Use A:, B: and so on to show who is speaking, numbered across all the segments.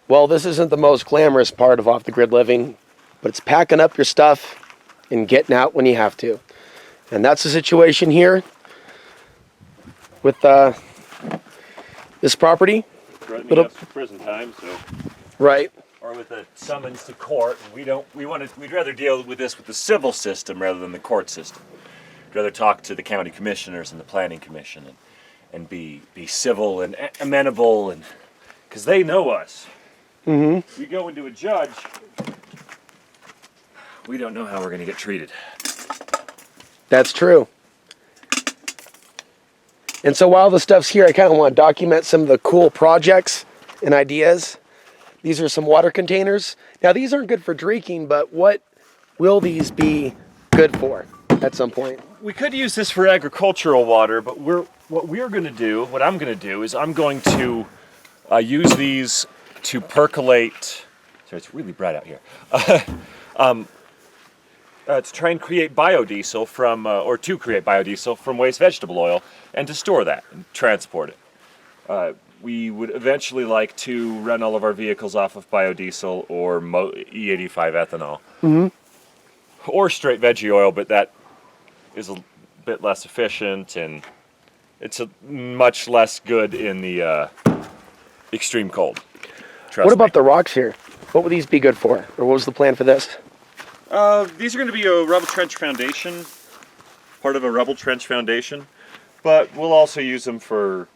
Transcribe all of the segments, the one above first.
A: well, this isn't the most glamorous part of off-the-grid living, but it's packing up your stuff and getting out when you have to. And that's the situation here with this property.
B: Threatening us with prison time, so.
A: Right.
B: Or with a summons to court. We'd rather deal with this with the civil system rather than the court system. We'd rather talk to the county commissioners and the planning commission and be civil and amenable, and because they know us. We go into a judge, we don't know how we're going to get treated.
A: That's true. And so while the stuff's here, I kind of want to document some of the cool projects and ideas. These are some water containers. Now, these aren't good for drinking, but what will these be good for at some point?
B: We could use this for agricultural water, but what I'm going to do is I'm going to use these to percolate. Sorry, it's really bright out here. To try and create biodiesel to create biodiesel from waste vegetable oil, and to store that and transport it. We would eventually like to run all of our vehicles off of biodiesel or E85 ethanol, or straight veggie oil, but that is a bit less efficient, and it's much less good in the extreme cold.
A: What about the rocks here? What would these be good for? Or what was the plan for this?
B: These are going to be a rubble trench foundation, part of a rubble trench foundation, but we'll also use them for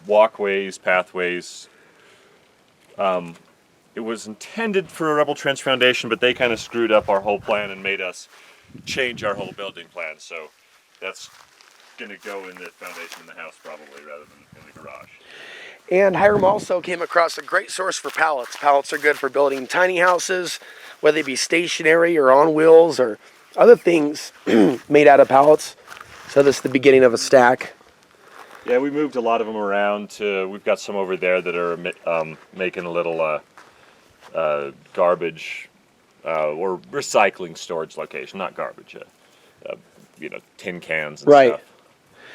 B: walkways, pathways. It was intended for a rubble trench foundation, but they kind of screwed up our whole plan and made us change our whole building plan, so that's going to go in the foundation in the house probably rather than in the garage.
A: And Hiram also came across a great source for pallets. Pallets are good for building tiny houses, whether they be stationary or on wheels or other things made out of pallets. So this is the beginning of a stack.
B: Yeah, we moved a lot of them around. We've got some over there that are making a little garbage or recycling storage location, not garbage, tin cans and stuff.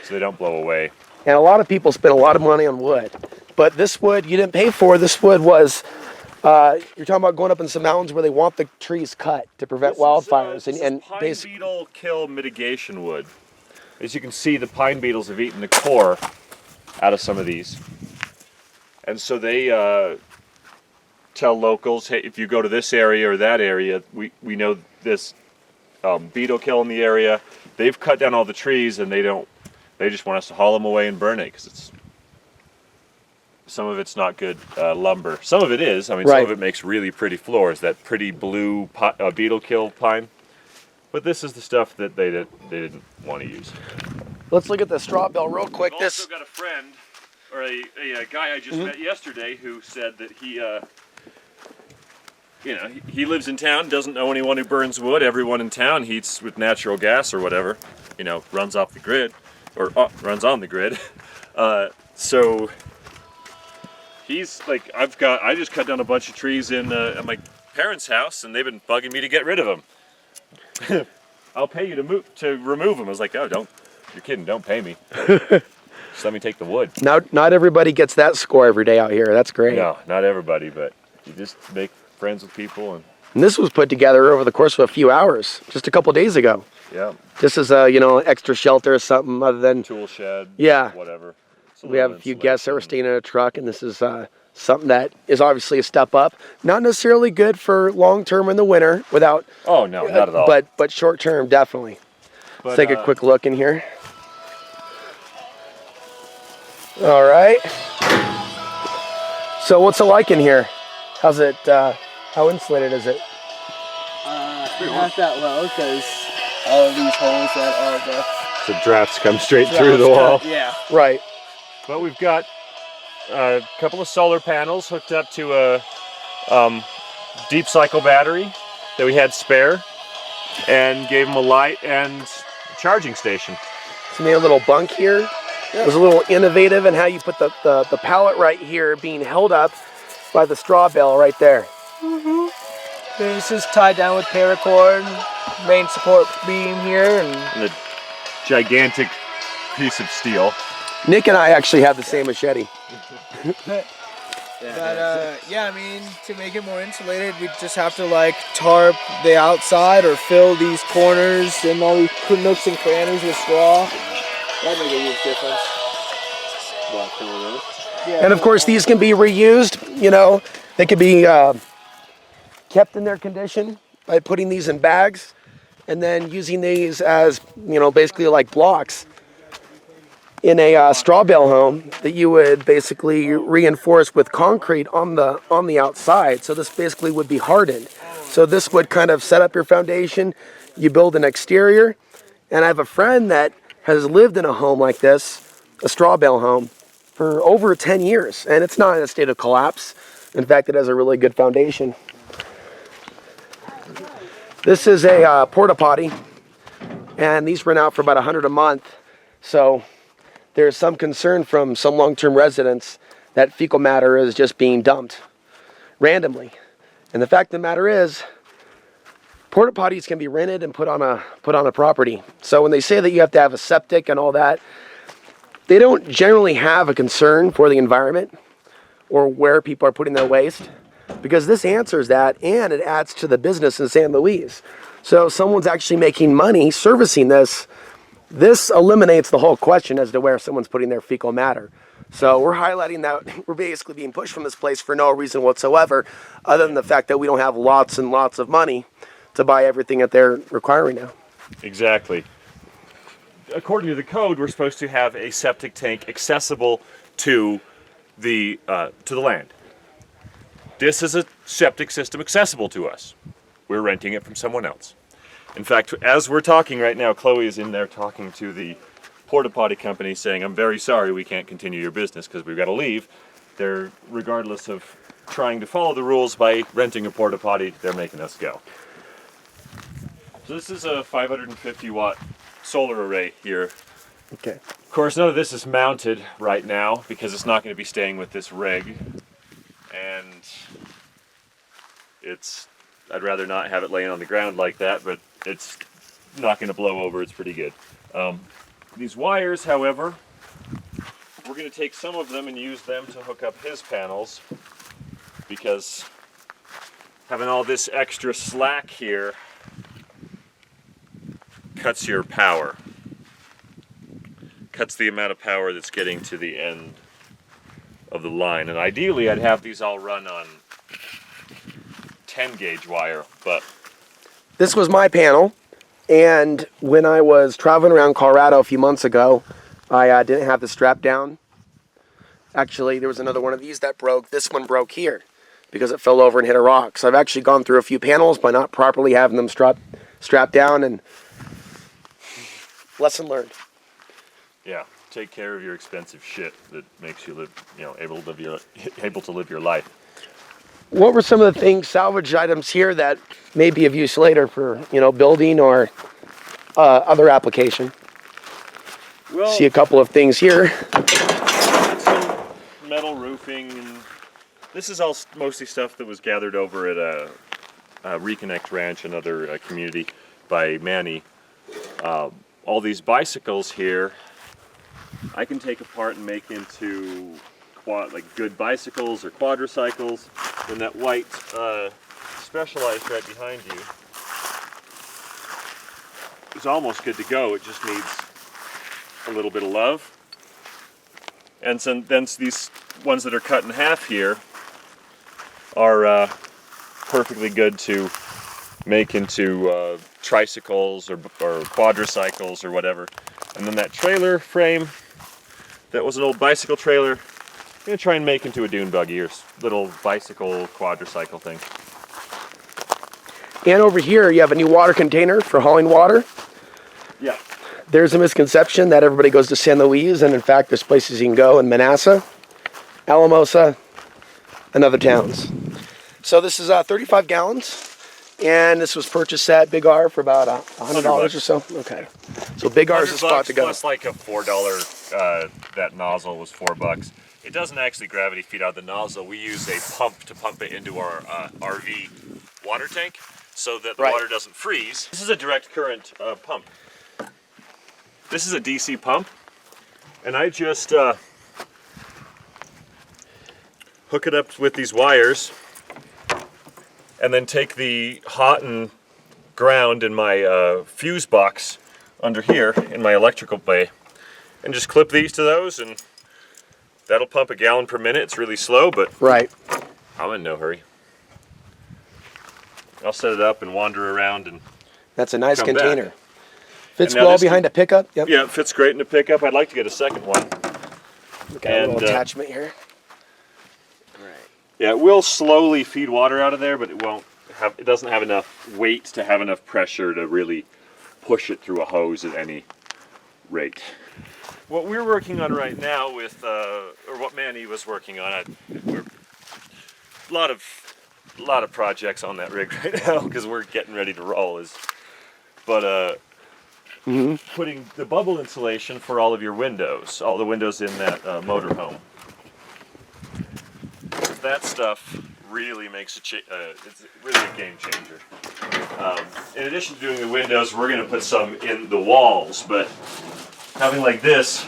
B: So they don't blow away.
A: And a lot of people spend a lot of money on wood. But this wood you didn't pay for. This wood was, you're talking about going up in some mountains where they want the trees cut to prevent wildfires.
B: This is pine beetle kill mitigation wood. As you can see, the pine beetles have eaten the core out of some of these. And so they tell locals, hey, if you go to this area or that area, we know this beetle kill in the area. They've cut down all the trees, and they just want us to haul them away and burn it, because some of it's not good lumber. Some of it is. I mean, some of it makes really pretty floors, that pretty blue beetle kill pine. But this is the stuff that they didn't want to use.
A: Let's look at the straw bale real quick.
B: I've also got a friend, or a guy I just met yesterday, who said that he lives in town, doesn't know anyone who burns wood. Everyone in town heats with natural gas or whatever, runs off the grid, or runs on the grid. So he's like, I just cut down a bunch of trees at my parents' house, and they've been bugging me to get rid of them. I'll pay you to remove them. I was like, oh, you're kidding, don't pay me. Just let me take the wood.
A: Now, not everybody gets that score every day out here. That's great.
B: No, not everybody, but you just make friends with people.
A: And this was put together over the course of a few hours, just a couple days ago.
B: Yeah.
A: Just as a, extra shelter or something other than...
B: Tool shed,
A: whatever. We have a few guests that were staying in a truck, and this is something that is obviously a step up. Not necessarily good for long-term in the winter without...
B: Oh, no, not at all.
A: But short-term, definitely. Let's take a quick look in here. All right. So what's it like in here? How's it, how insulated is it?
C: Not that well, because all of these holes that are
B: the drafts come straight through the wall.
C: Yeah.
A: Right.
B: But we've got a couple of solar panels hooked up to a deep cycle battery that we had spare, and gave them a light and a charging station.
A: So we made a little bunk here. It was a little innovative in how you put the pallet right here being held up by the straw bale right there.
C: This is tied down with paracord, main support beam here, and
B: a gigantic piece of steel.
A: Nick and I actually have the same machete.
C: But yeah, I mean, to make it more insulated, we just have to like tarp the outside or fill these corners and all these nooks and crannies with straw. That'd make a huge difference. Yeah,
A: And of course, these can be reused. You know, they could be kept in their condition by putting these in bags and then using these as, you know, basically like blocks in a straw bale home that you would basically reinforce with concrete on the outside. So this basically would be hardened. So this would kind of set up your foundation. You build an exterior, and I have a friend that has lived in a home like this, a straw bale home, for over 10 years, and it's not in a state of collapse. In fact, it has a really good foundation. This is a porta potty, and these rent out for about $100 a month. So there's some concern from some long-term residents that fecal matter is just being dumped randomly. And the fact of the matter is, porta potties can be rented and put on a property. So when they say that you have to have a septic and all that, they don't generally have a concern for the environment or where people are putting their waste, because this answers that, and it adds to the business in San Luis. So if someone's actually making money servicing this, this eliminates the whole question as to where someone's putting their fecal matter. So we're highlighting that we're basically being pushed from this place for no reason whatsoever, other than the fact that we don't have lots and lots of money to buy everything that they're requiring now.
B: Exactly. According to the code, we're supposed to have a septic tank accessible to the land. This is a septic system accessible to us. We're renting it from someone else. In fact, as we're talking right now, Chloe is in there talking to the porta potty company saying, I'm very sorry we can't continue your business because we've got to leave. They're, regardless of trying to follow the rules by renting a porta potty, they're making us go. So this is a 550 watt solar array here.
A: Okay.
B: Of course, none of this is mounted right now because it's not going to be staying with this rig. And I'd rather not have it laying on the ground like that, but it's not going to blow over. It's pretty good. These wires, however, we're going to take some of them and use them to hook up his panels, because having all this extra slack here cuts your power. Cuts the amount of power that's getting to the end of the line. And ideally, I'd have these all run on 10 gauge wire, but
A: This was my panel, and when I was traveling around Colorado a few months ago, I didn't have the strap down. Actually, there was another one of these that broke. This one broke here because it fell over and hit a rock. So I've actually gone through a few panels by not properly having them strapped down, and lesson learned.
B: yeah, take care of your expensive shit that makes you live, able to live your life.
A: What were some of the things, salvage items here that may be of use later for, building or other application?
B: Well,
A: See a couple of things here.
B: some metal roofing, and this is all mostly stuff that was gathered over at a Reconnect Ranch, another community by Manny. All these bicycles here, I can take apart and make into good bicycles or quadricycles. And that white Specialized right behind you is almost good to go. It just needs a little bit of love. And then these ones that are cut in half here are perfectly good to make into tricycles or quadricycles or whatever. And then that trailer frame, that was an old bicycle trailer, I'm going to try and make into a dune buggy or little bicycle quadricycle thing.
A: And over here, you have a new water container for hauling water.
B: Yeah.
A: There's a misconception that everybody goes to San Luis, and in fact, there's places you can go in Manassa, Alamosa, and other towns. So this is 35 gallons, and this was purchased at Big R for about $100 or so. Okay. So Big R is the spot to go.
B: Plus like a $4, that nozzle was $4. It doesn't actually gravity feed out of the nozzle. We use a pump to pump it into our RV water tank so that the water doesn't freeze. This is a direct current pump. This is a DC pump, and I just hook it up with these wires, and then take the hot and ground in my fuse box under here in my electrical bay, and just clip these to those, and that'll pump a gallon per minute. It's really slow, but
A: Right.
B: I'm in no hurry. I'll set it up and wander around, and
A: That's a nice
B: Come back.
A: container. Fits
B: And now
A: well
B: this
A: behind a pickup. Yep.
B: yeah, it fits great in the pickup. I'd like to get a second one.
A: Got a little
B: And,
A: attachment here.
B: Yeah, it will slowly feed water out of there, but it won't have. It doesn't have enough weight to have enough pressure to really push it through a hose at any rate. What we're working on right now with, or what Manny was working on, we're a lot of projects on that rig right now because we're getting ready to roll. Putting the bubble insulation for all of your windows, all the windows in that motorhome. That stuff really makes it's really a game changer. In addition to doing the windows, we're going to put some in the walls, but having like this,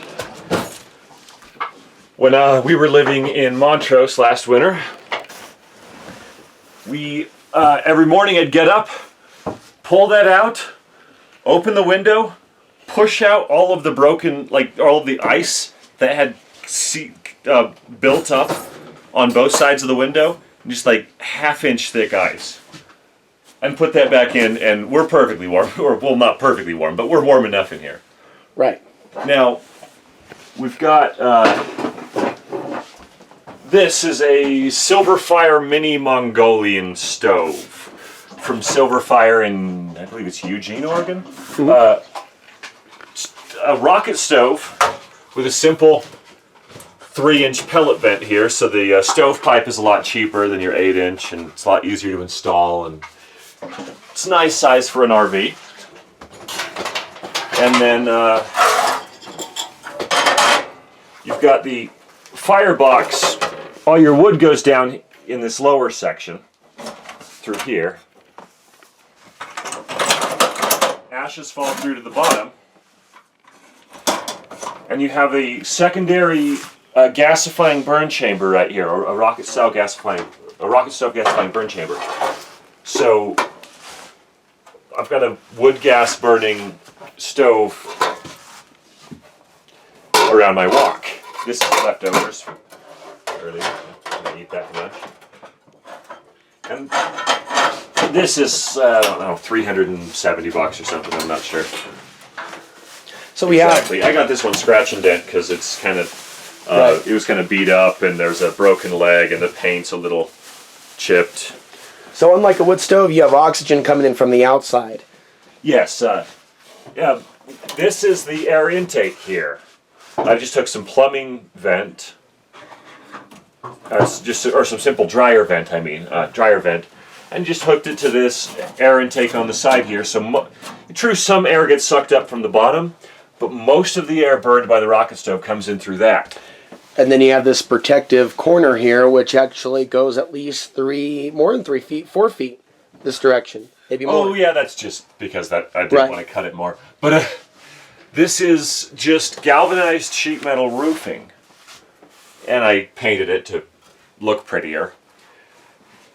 B: when we were living in Montrose last winter, we every morning I'd get up, pull that out, open the window, push out all of the broken, like all of the ice that had built up on both sides of the window, just like half-inch thick ice, and put that back in, and we're perfectly warm, or well, not perfectly warm, but we're warm enough in here.
A: Right.
B: Now, we've got, this is a Silverfire Mini Mongolian stove from Silverfire in, I believe it's Eugene, Oregon. A rocket stove with a simple 3-inch pellet vent here, so the stovepipe is a lot cheaper than your 8-inch, and it's a lot easier to install, and it's a nice size for an RV. And then you've got the firebox. All your wood goes down in this lower section through here. Ashes fall through to the bottom, and you have a secondary gasifying burn chamber right here, or a rocket stove gasifying burn chamber. So I've got a wood gas burning stove around my wok. This is leftovers from earlier. I'm gonna eat that for lunch. And this is I don't know, $370 or something. I'm not sure.
A: So we
B: Exactly. I got this one scratch and dent because it's kind of it was kind of beat up, and there's a broken leg, and the paint's a little chipped.
A: So unlike a wood stove, you have oxygen coming in from the outside.
B: Yes. Yeah. This is the air intake here. I just took some plumbing vent, or some simple dryer vent. Dryer vent, and just hooked it to this air intake on the side here. So, true, some air gets sucked up from the bottom, but most of the air burned by the rocket stove comes in through that.
A: And then you have this protective corner here, which actually goes at least more than 3 feet, 4 feet this direction, maybe more.
B: Oh yeah, that's just because I didn't want to cut it more. But this is just galvanized sheet metal roofing, and I painted it to look prettier,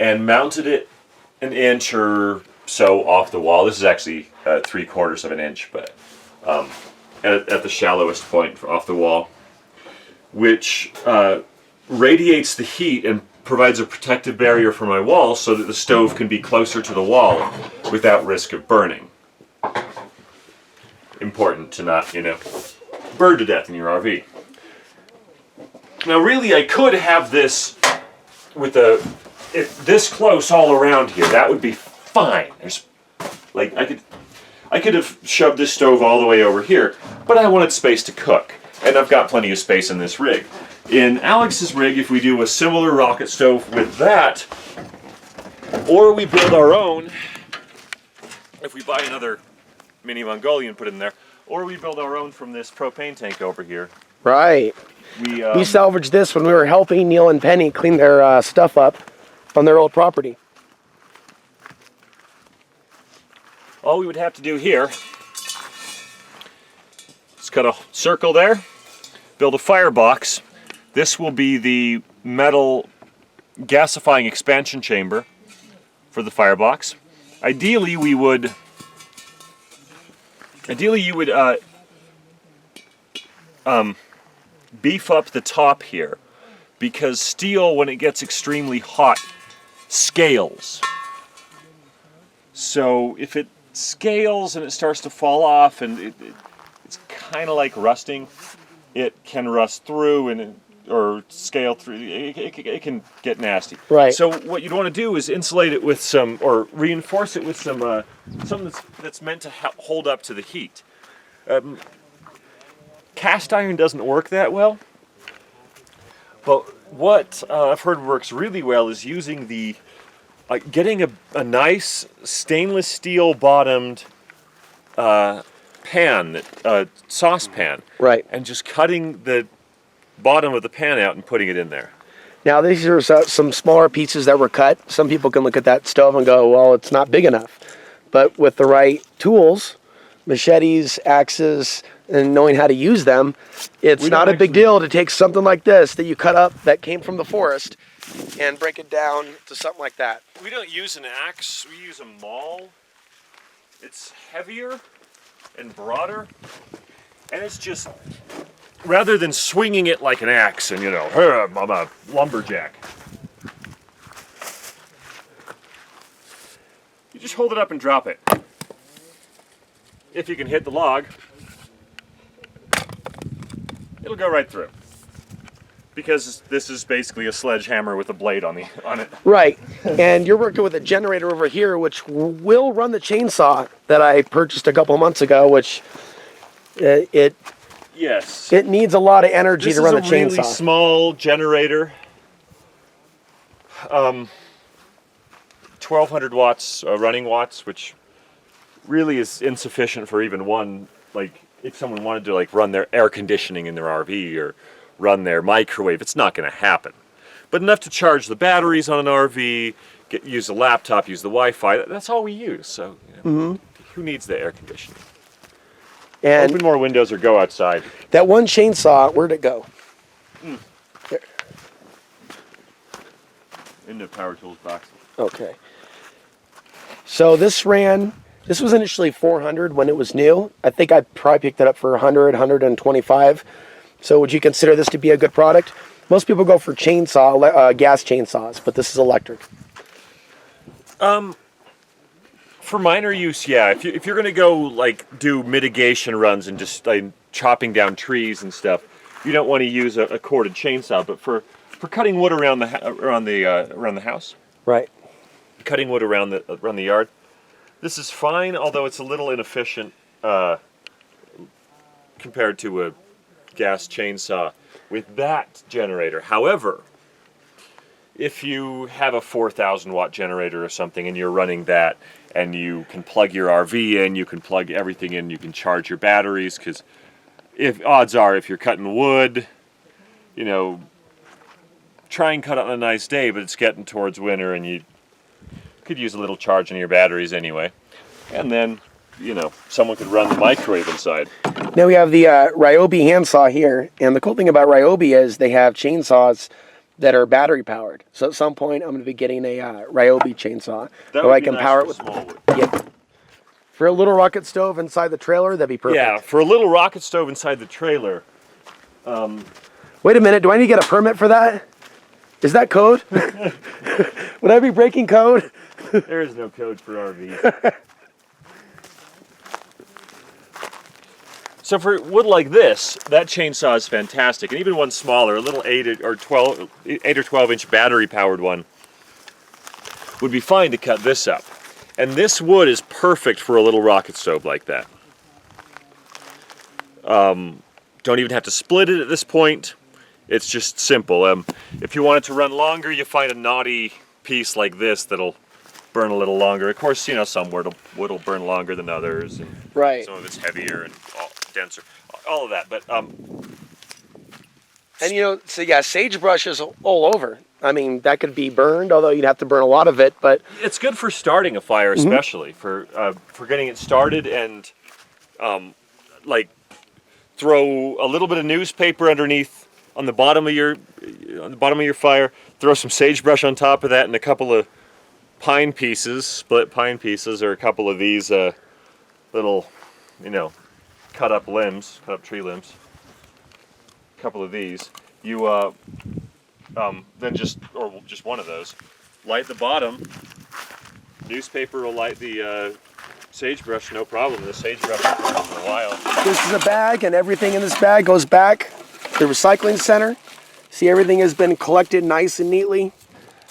B: and mounted it an inch or so off the wall. This is actually 3/4 of an inch, but at the shallowest point off the wall, which radiates the heat and provides a protective barrier for my wall so that the stove can be closer to the wall without risk of burning. Important to not, burn to death in your RV. Now really I could have this with this close all around here. That would be fine. I could have shoved this stove all the way over here, but I wanted space to cook. And I've got plenty of space in this rig. In Alex's rig, if we do a similar rocket stove with that, or we build our own, if we buy another Mini Mongolian, put it in there, or we build our own from this propane tank over here.
A: Right. We salvaged this when we were helping Neil and Penny clean their stuff up on their old property.
B: All we would have to do here is cut a circle there, build a firebox. This will be the metal gasifying expansion chamber for the firebox. Ideally, you would beef up the top here, because steel, when it gets extremely hot, scales. So if it scales and it starts to fall off, and it's kind of like rusting, it can rust through or scale through. It can get nasty.
A: Right.
B: So what you'd want to do is insulate it with some, or reinforce it with some something that's meant to hold up to the heat. Cast iron doesn't work that well, but what I've heard works really well is using getting a nice stainless steel bottomed pan, saucepan,
A: Right.
B: and just cutting the bottom of the pan out and putting it in there.
A: Now, these are some smaller pieces that were cut. Some people can look at that stove and go, well, it's not big enough. But with the right tools, machetes, axes, and knowing how to use them, it's not a big deal to take something like this that you cut up that came from the forest and break it down to something like that.
B: We don't use an axe, we use a maul. It's heavier and broader, and it's just, rather than swinging it like an axe and, I'm a lumberjack, you just hold it up and drop it. If you can hit the log, it'll go right through. Because this is basically a sledgehammer with a blade on it.
A: Right. And you're working with a generator over here, which will run the chainsaw that I purchased a couple of months ago, which it needs a lot of energy to run the chainsaw.
B: This is a really small generator. 1200 watts running watts, which really is insufficient for even one, if someone wanted to run their air conditioning in their RV or run their microwave, it's not going to happen. But enough to charge the batteries on an RV, use a laptop, use the Wi-Fi. That's all we use. So who needs the air conditioning?
A: And
B: open more windows or go outside.
A: That one chainsaw, where'd it go? There.
B: In the power tools box.
A: Okay. So this was initially 400 when it was new. I think I probably picked it up for 100, 125. So would you consider this to be a good product? Most people go for gas chainsaws, but this is electric.
B: For minor use, yeah. If you're going to go do mitigation runs and just chopping down trees and stuff, you don't want to use a corded chainsaw. But for cutting wood around the house,
A: right?
B: Cutting wood around the yard, this is fine. Although it's a little inefficient compared to a gas chainsaw with that generator. However, if you have a 4,000 watt generator or something and you're running that, and you can plug your RV in, you can plug everything in, you can charge your batteries, because odds are if you're cutting wood, try and cut it on a nice day, but it's getting towards winter and you could use a little charge on your batteries anyway. And then, someone could run the microwave inside.
A: Now we have the Ryobi handsaw here, and the cool thing about Ryobi is they have chainsaws that are battery powered. So at some point I'm going to be getting a Ryobi chainsaw
B: That
A: where
B: would
A: I
B: be
A: can
B: nice
A: power
B: for
A: it with.
B: small wood.
A: Yeah. For a little rocket stove inside the trailer, that'd be perfect.
B: Yeah, for a little rocket stove inside the trailer.
A: Wait a minute, do I need to get a permit for that? Is that code? Would I be breaking code?
B: There is no code for RVs. So for wood like this, that chainsaw is fantastic, and even one smaller, a little 8 or 12 inch battery powered one, would be fine to cut this up. And this wood is perfect for a little rocket stove like that. Don't even have to split it at this point. It's just simple. If you want it to run longer, you find a knotty piece like this that'll burn a little longer. Of course, some wood will burn longer than others, and
A: right.
B: Some of it's heavier and denser, all of that. But
A: sagebrush is all over. I mean, that could be burned, although you'd have to burn a lot of it. But
B: it's good for starting a fire, especially for getting it started, and throw a little bit of newspaper underneath on the bottom of your fire. Throw some sagebrush on top of that, and a couple of pine pieces, split pine pieces, or a couple of these little, cut up tree limbs. A couple of these. You then just one of those. Light the bottom. Newspaper will light the sagebrush, no problem. The sagebrush will burn for a while.
A: This is a bag, and everything in this bag goes back to the recycling center. See, everything has been collected nice and neatly.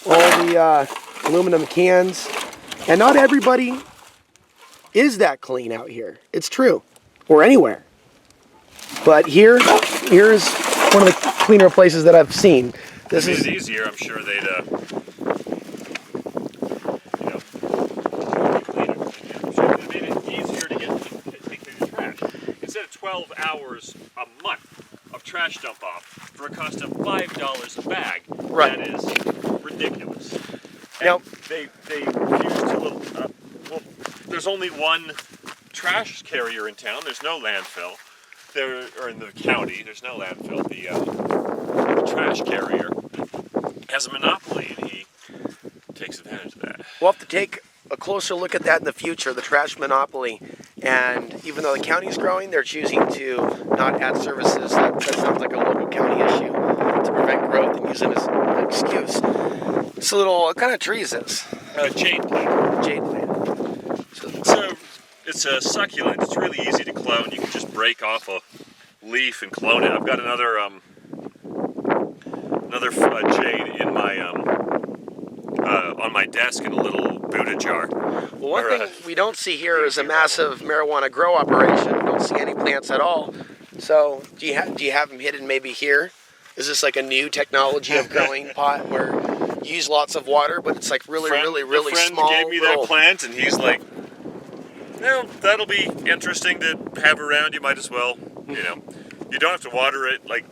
A: All the aluminum cans. And not everybody is that clean out here. It's true. Or anywhere. But here's one of the cleaner places that I've seen. This
B: is easier. I'm sure they'd made it easier to take care of your trash. Instead of 12 hours a month of trash dump off for a cost of $5 a bag.
A: Right.
B: That is ridiculous.
A: Now,
B: they refuse to there's only one trash carrier in town. There's no landfill. Or in the county, there's no landfill. The trash carrier has a monopoly, and he takes advantage of that.
A: we'll have to take a closer look at that in the future, the trash monopoly. And even though the county is growing, they're choosing to not add services. That sounds like a local county issue to prevent growth and use them as an excuse. It's a little, what kind of tree is this?
B: Jade plant.
A: Jade plant.
B: It's a succulent. It's really easy to clone. You can just break off a leaf and clone it. I've got another jade in my on my desk in a little Buddha jar.
A: Well, one thing we don't see here is a massive marijuana grow operation. We don't see any plants at all. So, do you have them hidden maybe here? Is this like a new technology of growing pot where you use lots of water, but it's like really small?
B: Friend gave me that plant, and he's like, "Well, that'll be interesting to have around. You might as well, you don't have to water it. Like,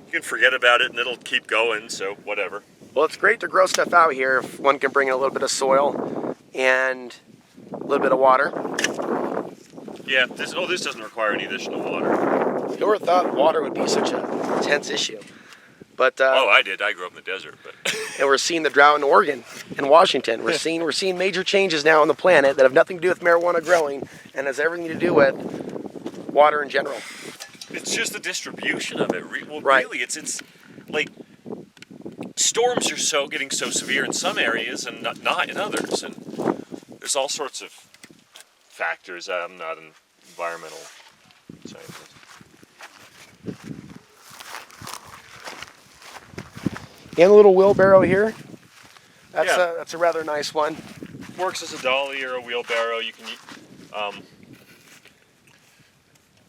B: you can forget about it, and it'll keep going. So whatever."
A: Well, it's great to grow stuff out here if one can bring in a little bit of soil and a little bit of water.
B: Yeah, this doesn't require any additional water.
A: Who ever thought water would be such a tense issue? But
B: I did. I grew up in the desert, but
A: and we're seeing the drought in Oregon and Washington. We're seeing major changes now on the planet that have nothing to do with marijuana growing and has everything to do with water in general.
B: It's just the distribution of it.
A: Right.
B: Really, it's like storms are getting so severe in some areas and not in others, and there's all sorts of factors. I'm not an environmental scientist.
A: And a little wheelbarrow here. That's
B: Yeah.
A: that's a rather nice one.
B: Works as a dolly or a wheelbarrow. You can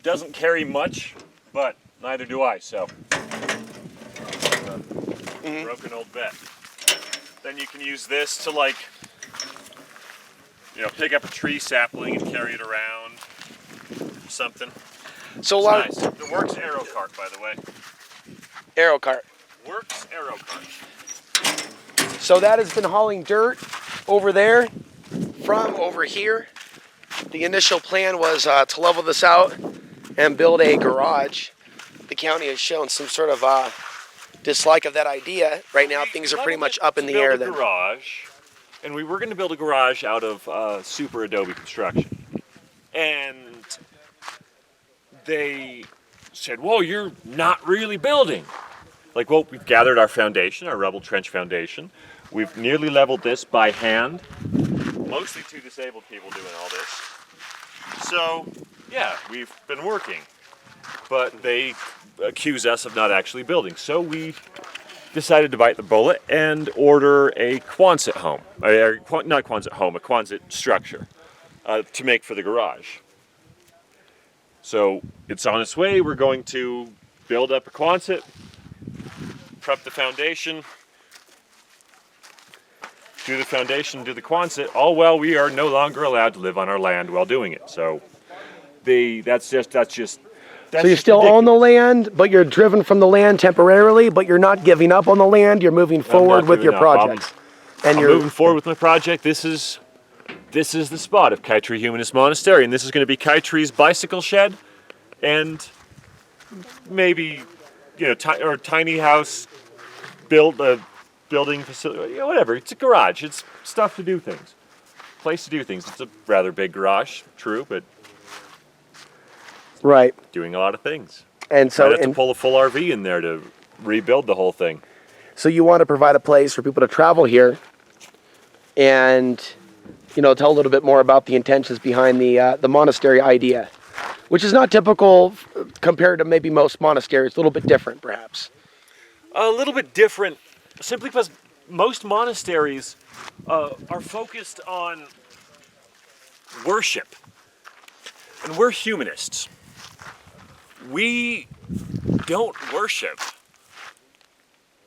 B: doesn't carry much, but neither do I. So broken old bet. Then you can use this to pick up a tree sapling and carry it around. Something.
A: So a
B: It's
A: lot
B: nice. The Works Aero Cart, by the way.
A: Aero cart.
B: Works Aero Cart.
A: So that has been hauling dirt over there from over here. The initial plan was to level this out and build a garage. The county has shown some sort of dislike of that idea. Right now, things are pretty much up in the air.
B: Then garage, and we were going to build a garage out of super adobe construction, and they said, "Whoa, you're not really building." Like, well, we've gathered our foundation, our rubble trench foundation. We've nearly leveled this by hand. Mostly two disabled people doing all this. So, yeah, we've been working. But they accuse us of not actually building. So we decided to bite the bullet and order a Quonset home. Not Quonset home, a Quonset structure to make for the garage. So it's on its way. We're going to build up a Quonset, prep the foundation, do the foundation, do the Quonset, all while we are no longer allowed to live on our land while doing it. So that's just
A: So you still own the land, but you're driven from the land temporarily, but you're not giving up on the land. You're moving forward with your projects.
B: I'm moving forward with my project. This is the spot of Kaitree Humanist Monastery, and this is going to be Kaitree's bicycle shed, and maybe or tiny house, build a building facility, whatever. It's a garage. It's stuff to do things. Place to do things. It's a rather big garage, true, but
A: Right.
B: doing a lot of things.
A: And so,
B: Might have to pull a full RV in there to rebuild the whole thing.
A: so you want to provide a place for people to travel here, and tell a little bit more about the intentions behind the monastery idea, which is not typical compared to maybe most monasteries. A little bit different, perhaps.
B: A little bit different, simply because most monasteries are focused on worship, and we're humanists. We don't worship.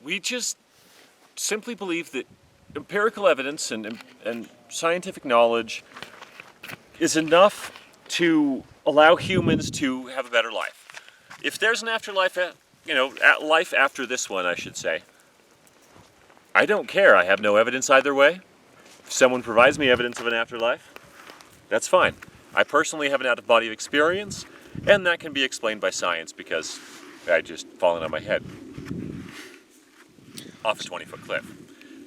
B: We just simply believe that empirical evidence and scientific knowledge is enough to allow humans to have a better life. If there's an afterlife, life after this one, I should say, I don't care. I have no evidence either way. If someone provides me evidence of an afterlife, that's fine. I personally have an out-of-body experience, and that can be explained by science because I just fallen on my head off a 20-foot cliff.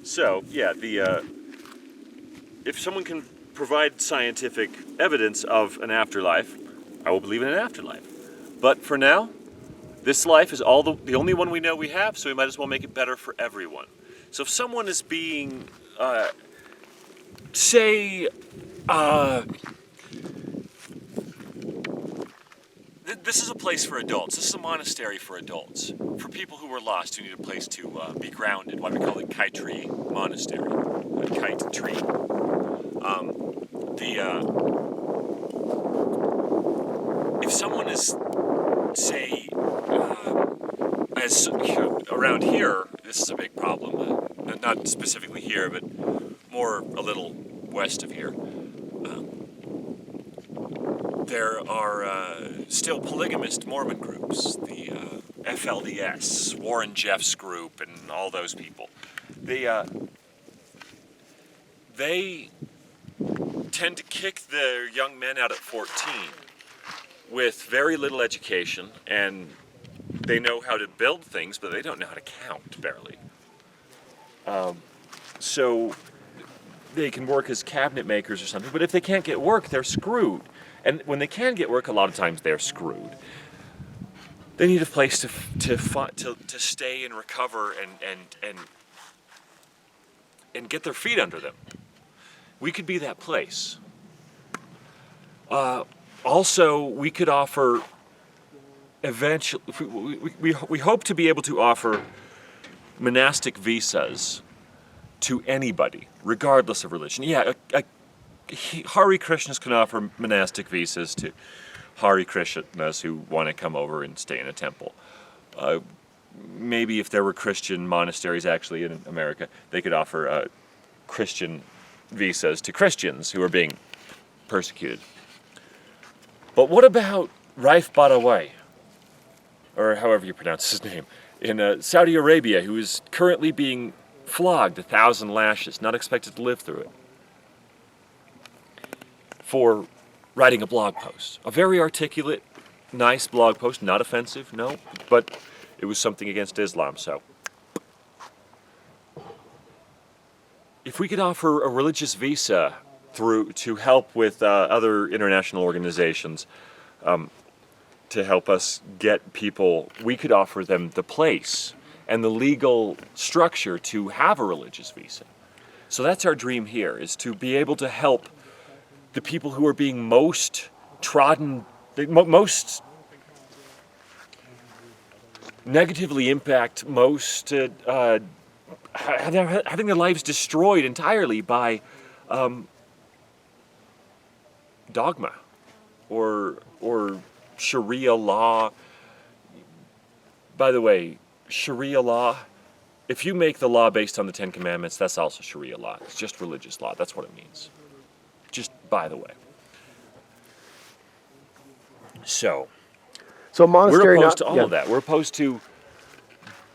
B: So, yeah, if someone can provide scientific evidence of an afterlife, I will believe in an afterlife. But for now, this life is the only one we know we have, so we might as well make it better for everyone. So if someone is being, this is a place for adults. This is a monastery for adults. For people who are lost, who need a place to be grounded. Why we call it Kite Tree Monastery. Kite Tree. If someone is, say, as around here, this is a big problem. Not specifically here, but more a little west of here. There are still polygamist Mormon groups, the FLDS, Warren Jeffs group, and all those people. They tend to kick their young men out at 14 with very little education, and they know how to build things, but they don't know how to count, barely. So they can work as cabinet makers or something, but if they can't get work, they're screwed. And when they can get work, a lot of times they're screwed. They need a place to stay and recover and get their feet under them. We could be that place. Also, we could offer eventually. We hope to be able to offer monastic visas to anybody, regardless of religion. Yeah, Hare Krishnas can offer monastic visas to Hare Krishnas who want to come over and stay in a temple. Maybe if there were Christian monasteries actually in America, they could offer Christian visas to Christians who are being persecuted. But what about Raif Badawi, or however you pronounce his name, in Saudi Arabia, who is currently being flogged 1,000 lashes, not expected to live through it, for writing a blog post. A very articulate, nice blog post, not offensive, no, but it was something against Islam, so. If we could offer a religious visa to help with other international organizations, to help us get people, we could offer them the place and the legal structure to have a religious visa. So that's our dream here, is to be able to help the people who are being most trodden, most negatively impact, most having their lives destroyed entirely by dogma or Sharia law. By the way, Sharia law, if you make the law based on the Ten Commandments, that's also Sharia law. It's just religious law. That's what it means. Just by the way. So
A: monastery,
B: we're opposed to all of that. We're opposed to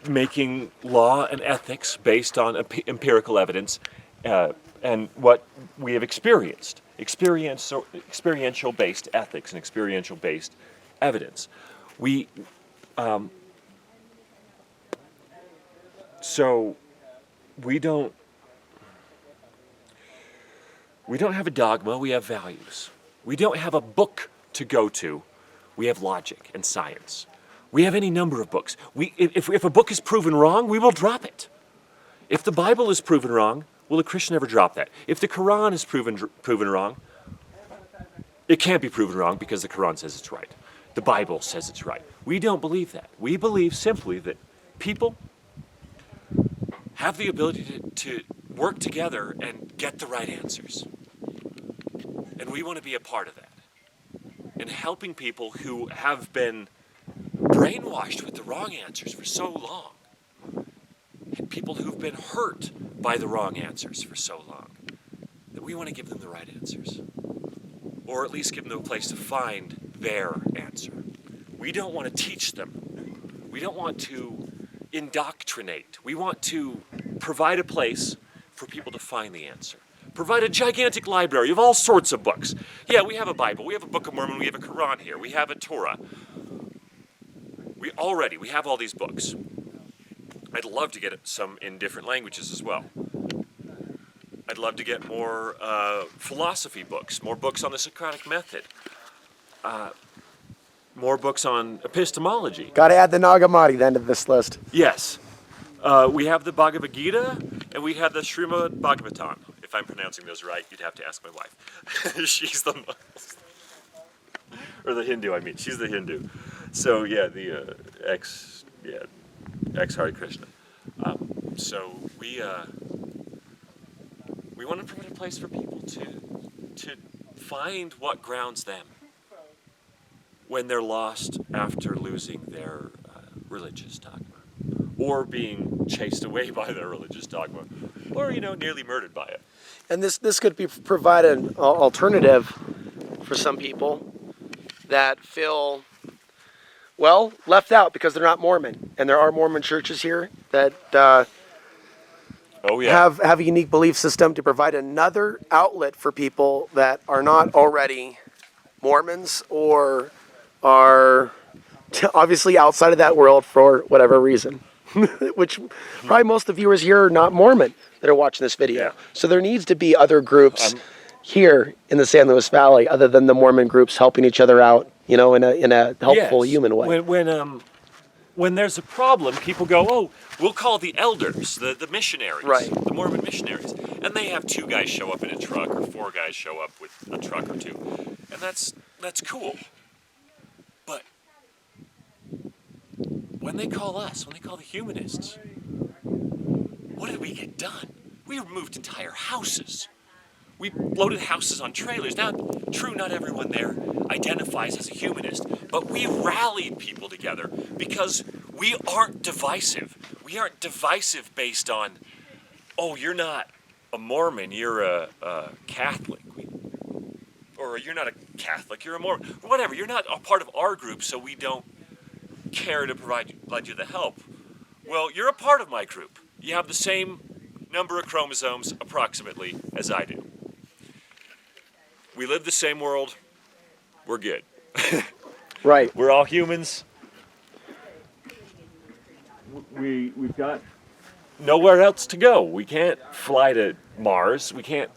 B: making law and ethics based on empirical evidence and what we have experienced. Experiential-based ethics and experiential-based evidence. So we don't have a dogma, we have values. We don't have a book to go to, we have logic and science. We have any number of books. If a book is proven wrong, we will drop it. If the Bible is proven wrong, will a Christian ever drop that? If the Quran is proven wrong, it can't be proven wrong because the Quran says it's right. The Bible says it's right. We don't believe that. We believe simply that people have the ability to work together and get the right answers. And we want to be a part of that. And helping people who have been brainwashed with the wrong answers for so long. And people who've been hurt by the wrong answers for so long. That we want to give them the right answers. Or at least give them a place to find their answer. We don't want to teach them. We don't want to indoctrinate. We want to provide a place for people to find the answer. Provide a gigantic library of all sorts of books. Yeah, we have a Bible, we have a Book of Mormon, we have a Quran here, we have a Torah. We have all these books. I'd love to get some in different languages as well. I'd love to get more philosophy books, more books on the Socratic method, more books on epistemology.
A: Got to add the Nagamati then to this list.
B: Yes. We have the Bhagavad Gita, and we have the Srimad Bhagavatam. If I'm pronouncing those right, you'd have to ask my wife. She's the Muslim. Or the Hindu, I mean. She's the Hindu. So, yeah, the ex-Hare Krishna. So we want to provide a place for people to find what grounds them when they're lost after losing their religious dogma, or being chased away by their religious dogma, or nearly murdered by it.
A: And this could provide an alternative for some people that feel, well, left out because they're not Mormon. And there are Mormon churches here that have a unique belief system to provide another outlet for people that are not already Mormons or are obviously outside of that world for whatever reason. Which probably most of the viewers here are not Mormon that are watching this video.
B: Yeah.
A: So there needs to be other groups here in the San Luis Valley other than the Mormon groups helping each other out, in a helpful human way.
B: When there's a problem, people go, oh, we'll call the elders, the missionaries,
A: Right.
B: the Mormon missionaries. And they have 2 guys show up in a truck or 4 guys show up with a truck or 2. And that's cool. But when they call us, when they call the humanists, what did we get done? We removed entire houses. We loaded houses on trailers. Now, true, not everyone there identifies as a humanist, but we rallied people together because we aren't divisive. We aren't divisive based on, oh, you're not a Mormon, you're a Catholic. Or you're not a Catholic, you're a Mormon. Or whatever, you're not a part of our group, so we don't care to provide you the help. Well, you're a part of my group. You have the same number of chromosomes, approximately, as I do. We live the same world. We're good.
A: Right.
B: We're all humans. We've got nowhere else to go. We can't fly to Mars. We can't.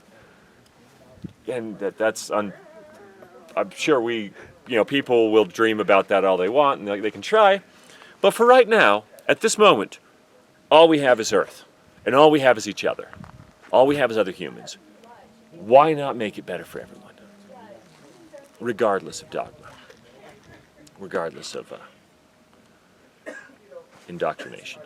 B: And I'm sure people will dream about that all they want, and they can try. But for right now, at this moment, all we have is Earth. And all we have is each other. All we have is other humans. Why not make it better for everyone? Regardless of dogma. Regardless of indoctrination.